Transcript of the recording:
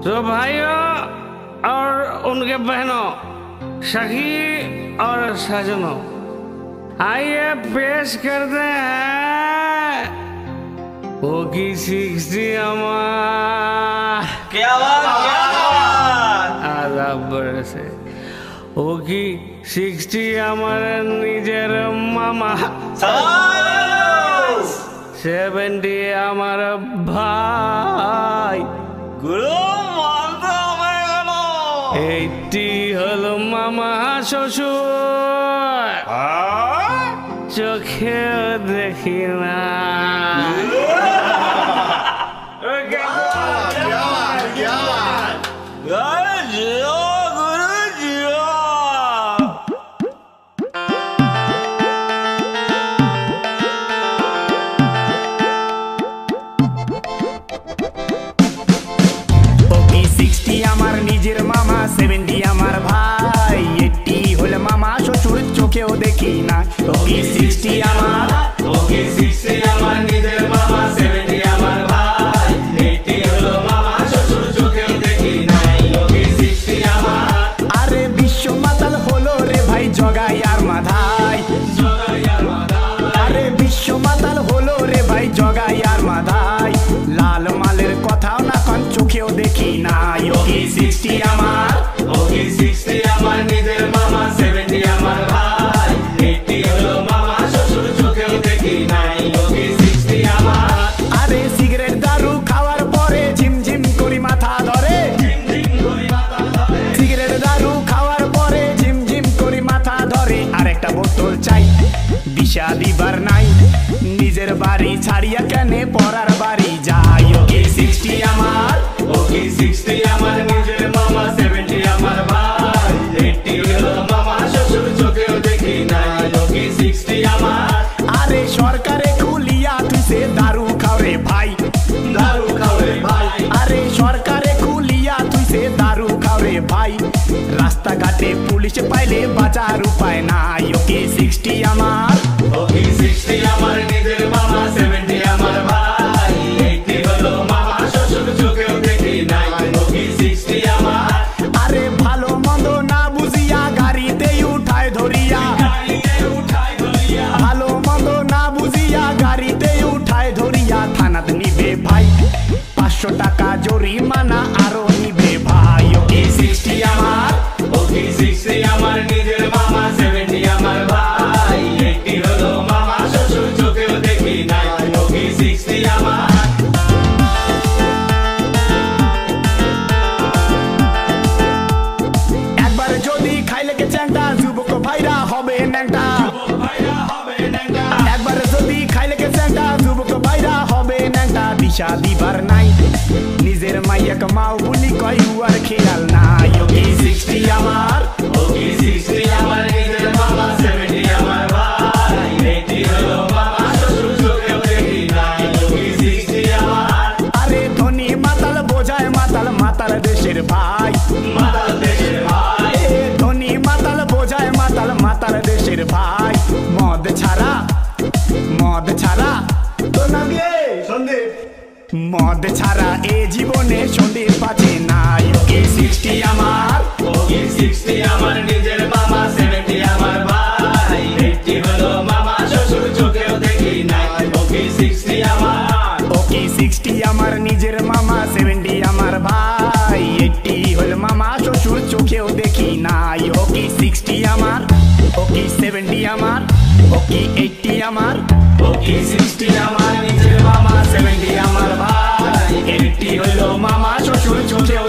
तो भाइयों और उनके बहनों, सखी और सजनों, आइए पेश करते हैं वो की 60 अमार। क्या बात आदाब से वो की 60 আমার নিজের মামা, 70 আমার ভাই, 80 হলো মামা শ্বশুর, চোখে দেখি না। আমার নিজের মামা, 70 আমার ভাই, 80 হলো মামা শ্বশুর, চোখেও দেখি না। ওকে 60 আমার, ওকে 60 আমার নিজের মামা, 70 আমার ভাই, 80 হলো মামা শ্বশুর, চোখেও দেখি নাই। ওকে 60 আমার। আরে বিশ্ব মাতাল হলো রে ভাই জগাই আর মাধাই, আরে বিশ্ব মাতাল হলো রে ভাই জগাই আর মাধাই, লাল মালের কথাও না কান চোখেও দেখি না। ওকে 60 আমার, ওকে 60 আমার নিজের মামা, 70 আমার ভাই, 80 হলো মামা শ্বশুর, চোখেও দেখি নাই। ওকে 60 আমার। আরে সিগারেট দারু খাওয়ার পরে ঝিমঝিম করি মাথা ধরে, সিগারেট দারু খাওয়ার পরে ঝিমঝিম করি মাথা ধরে, আর একটা বোতল চাই দিশা দিবার নাই, নিজের বাড়ি ছাড়িয়া কেনে পরার বাড়ি যাই। ওকে 60 আমার, ওকে 60 আমার নিজের মামা, 70 আমার ভাই, 80 হলো মামা শ্বশুর, চোখেও দেখি নাই। ওকে 60 আমার। আরে সরকারে খুলিয়া তুইছে দারু খাও রে ভাই, দারু খাও রে ভাই, আরে সরকারে খুলিয়া তুইছে দারু খাও রে ভাই, রাস্তাঘাটে পুলিশ পাইলে বাঁচার উপায় নাই। ওকে 60 আমার, ওকে 60 আমার নিজের মামা, 70 আমার ভাই, 80 হলো মামা শ্বশুর, চোখেও দেখি নাই। ওকে 60 আমার। আরে ভালো মন্দ না বুঝিয়া গাড়িতেই উঠায় ধরিয়া, ভালো মন্দ না বুঝিয়া গাড়িতেই উঠায় ধরিয়া, থানাত নিবে ভাই 500 টাকা জরিমানা আরো নিবে ভাই। ওকে 60 আমার, ওকে 60 আমার নিজের মামা, 70 আমার ভাই, 80 হলো মামা শ্বশুর, চোখেও দেখি নাই। ওকে 60 আমার। একবার যদি খাইলে কে চ্যাংটা, যুবক ভাইরা হবে ন্যাংটা, একবার যদি খাইলে কে চ্যাংটা, যুবক ভাইরা হবে ন্যাংটা, দিশা দিবার নাই, নিজের মাইয়া কামাও বলি কই উয়ার খেয়াল নাই। ওকে 60 আমার, ওকে 60 আমার নিজের মামা, 70 আমার ভাই, 80 হলো মামা শ্বশুর, চোখেও দেখি নাই। ওকে 60 আমার। আরে ধনী মাতাল বোঝায় মাতাল, মাতাল দেশের ভাই, মাতাল দেশের ভাই, এ ধনী মাতাল বোঝায় মাতাল, মাতাল দেশের ভাই, মদ ছাড়া, মদ ছাড়া তোর নাম কি? সন্দীপ। মদ ছাড়া এ জীবনে সন্দীপ পাচ্ছে নাই। ওকে 60 আমার, ওকে 60 আমার নিজের মামা, 70 আমার ভাই, 80 হলো মামা শ্বশুর, চোখেও দেখি নাই। ওকে 60 আমার। ওকে 60 আমার নিজের মামা, 70 আমার ভাই, 80 হল মামা শ্বশুর, চোখেও দেখি নাই। ওকে 60 আমার, ওকে 70 আমার, ওকে 80 আমার, ওকে 60 আমার নিজের মামা, 70 আমার ভাই, 80 হলো মামা শ্বশুর, চোখেও